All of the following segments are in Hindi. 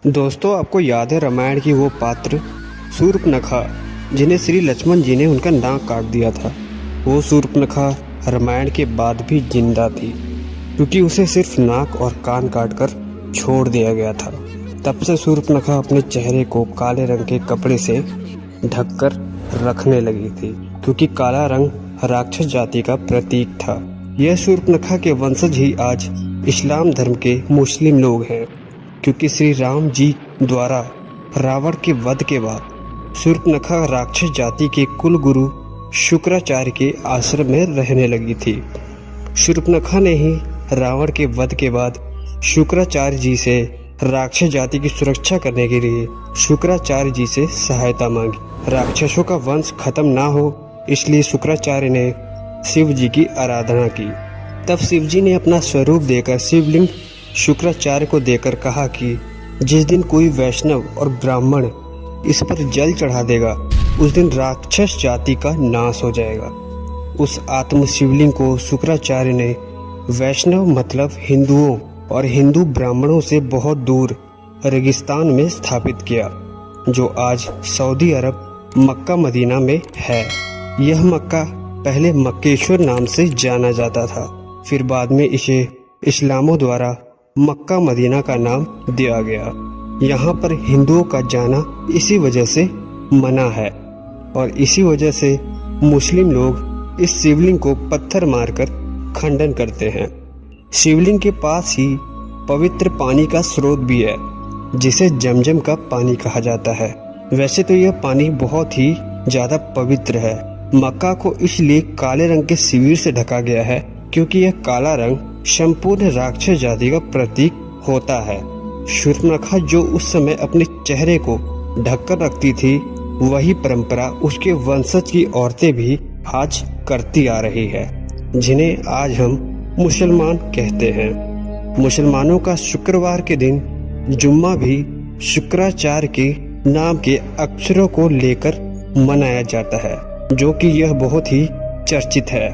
दोस्तों, आपको याद है रामायण की वो पात्र शूर्पणखा जिन्हें श्री लक्ष्मण जी ने उनका नाक काट दिया था। वो शूर्पणखा रामायण के बाद भी जिंदा थी क्योंकि उसे सिर्फ नाक और कान काटकर छोड़ दिया गया था। तब से शूर्पणखा अपने चेहरे को काले रंग के कपड़े से ढककर रखने लगी थी क्योंकि काला रंग राक्षस जाति का प्रतीक था। यह शूर्पणखा के वंशज ही आज इस्लाम धर्म के मुस्लिम लोग हैं क्योंकि श्री राम जी द्वारा रावण के वध के बाद शूर्पणखा राक्षस जाति के कुल गुरु शुक्राचार्य के आश्रम में रहने लगी थी। शूर्पणखा ने ही रावण के वध के बाद शुक्राचार्य जी से राक्षस जाति की सुरक्षा करने के लिए शुक्राचार्य जी से सहायता मांगी। राक्षसों का वंश खत्म ना हो इसलिए शुक्राचार्य ने शिव जी की आराधना की। तब शिव जी ने अपना स्वरूप देकर शिवलिंग शुक्राचार्य को देकर कहा कि जिस दिन कोई वैष्णव और ब्राह्मण इस पर जल चढ़ा देगा उस दिन राक्षस जाति का नाश हो जाएगा। उस आत्म शिवलिंग को शुक्राचार्य ने वैष्णव मतलब हिंदुओं और हिंदू ब्राह्मणों से बहुत दूर रेगिस्तान में स्थापित किया, जो आज सऊदी अरब मक्का मदीना में है। यह मक्का पहले मक्केश्वर नाम से जाना जाता था, फिर बाद में इसे इस्लामों द्वारा मक्का मदीना का नाम दिया गया। यहाँ पर हिंदुओं का जाना इसी वजह से मना है और इसी वजह से मुस्लिम लोग इस शिवलिंग को पत्थर मारकर खंडन करते हैं। शिवलिंग के पास ही पवित्र पानी का स्रोत भी है जिसे जमजम का पानी कहा जाता है। वैसे तो यह पानी बहुत ही ज्यादा पवित्र है। मक्का को इसलिए काले रंग के शिविर से ढका गया है क्योंकि यह काला रंग संपूर्ण राक्षस जाति का प्रतीक होता है। शूर्पणखा जो उस समय अपने चेहरे को ढककर रखती थी, वही परंपरा उसके वंशज की औरतें भी आज करती आ रही है, जिन्हें आज हम मुसलमान कहते हैं। मुसलमानों का शुक्रवार के दिन जुम्मा भी शुक्राचार्य के नाम के अक्षरों को लेकर मनाया जाता है, जो कि यह बहुत ही चर्चित है।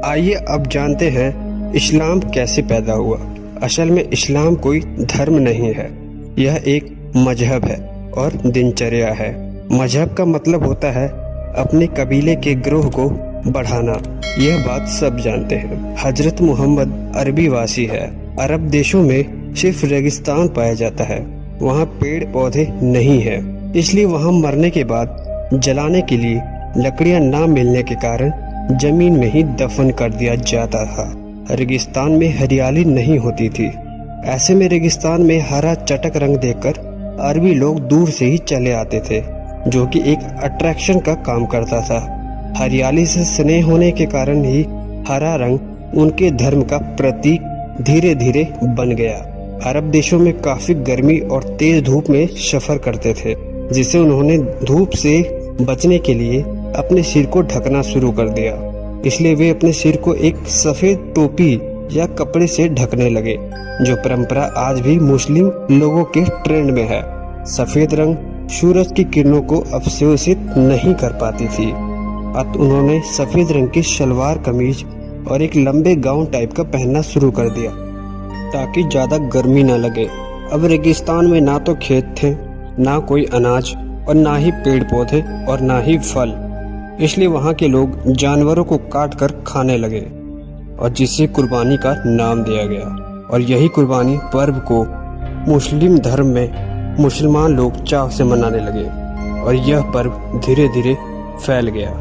आइए अब जानते हैं इस्लाम कैसे पैदा हुआ। असल में इस्लाम कोई धर्म नहीं है, यह एक मजहब है और दिनचर्या है। मजहब का मतलब होता है अपने कबीले के ग्रोह को बढ़ाना। यह बात सब जानते हैं। हजरत मोहम्मद अरबी वासी है। अरब देशों में सिर्फ रेगिस्तान पाया जाता है, वहाँ पेड़ पौधे नहीं है, इसलिए वहाँ मरने के बाद जलाने के लिए लकड़ियाँ ना मिलने के कारण जमीन में ही दफन कर दिया जाता था। रेगिस्तान में हरियाली नहीं होती थी। ऐसे में रेगिस्तान में हरा चटक रंग देखकर अरबी लोग दूर से ही चले आते थे, जो कि एक अट्रैक्शन का काम करता था। हरियाली से स्नेह होने के कारण ही हरा रंग उनके धर्म का प्रतीक धीरे धीरे बन गया। अरब देशों में काफी गर्मी और तेज धूप में सफर करते थे, जिससे उन्होंने धूप से बचने के लिए अपने सिर को ढकना शुरू कर दिया। इसलिए वे अपने सिर को एक सफेद टोपी या कपड़े से ढकने लगे, जो परंपरा आज भी मुस्लिम लोगों के ट्रेंड में है। सफेद रंग सूरज की किरणों को अवशोषित नहीं कर पाती थी, अतः उन्होंने सफेद रंग की सलवार कमीज और एक लंबे गाउन टाइप का पहनना शुरू कर दिया ताकि ज्यादा गर्मी न लगे। अब रेगिस्तान में ना तो खेत थे, ना कोई अनाज और ना ही पेड़ पौधे और ना ही फल, इसलिए वहाँ के लोग जानवरों को काट कर खाने लगे और जिससे कुर्बानी का नाम दिया गया। और यही कुर्बानी पर्व को मुस्लिम धर्म में मुसलमान लोग चाव से मनाने लगे और यह पर्व धीरे धीरे फैल गया।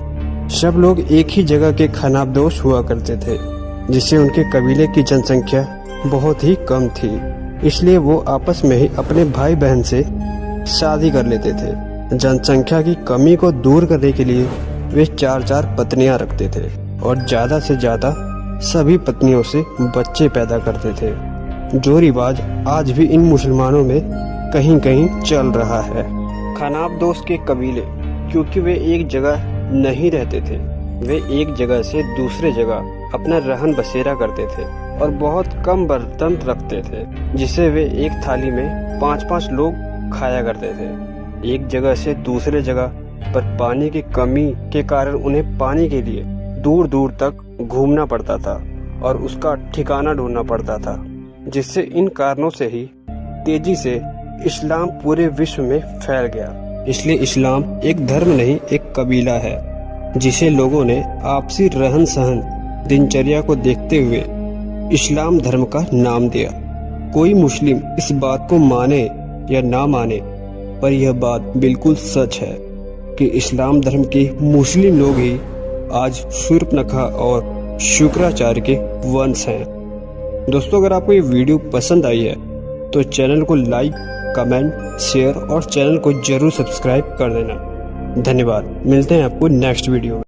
सब लोग एक ही जगह के खानाबदोश हुआ करते थे, जिससे उनके कबीले की जनसंख्या बहुत ही कम थी, इसलिए वो आपस में ही अपने भाई बहन से शादी कर लेते थे। जनसंख्या की कमी को दूर करने के लिए वे 4-4 पत्नियां रखते थे और ज्यादा से ज्यादा सभी पत्नियों से बच्चे पैदा करते थे, जो रिवाज आज भी इन मुसलमानों में कहीं कहीं चल रहा है। खानाबदोश के कबीले क्योंकि वे एक जगह नहीं रहते थे, वे एक जगह से दूसरे जगह अपना रहन बसेरा करते थे और बहुत कम बर्तन रखते थे, जिसे वे एक थाली में 5-5 लोग खाया करते थे। एक जगह से दूसरे जगह पर पानी की कमी के कारण उन्हें पानी के लिए दूर दूर तक घूमना पड़ता था और उसका ठिकाना ढूंढना पड़ता था, जिससे इन कारणों से ही तेजी से इस्लाम पूरे विश्व में फैल गया। इसलिए इस्लाम एक धर्म नहीं, एक कबीला है जिसे लोगों ने आपसी रहन सहन, दिनचर्या को देखते हुए इस्लाम धर्म का नाम दिया। कोई मुस्लिम इस बात को माने या ना माने, पर यह बात बिल्कुल सच है कि इस्लाम धर्म के मुस्लिम लोग ही आज शूर्पनखा और शुक्राचार्य के वंश हैं। दोस्तों, अगर आपको ये वीडियो पसंद आई है तो चैनल को लाइक, कमेंट, शेयर और चैनल को जरूर सब्सक्राइब कर देना। धन्यवाद। मिलते हैं आपको नेक्स्ट वीडियो में।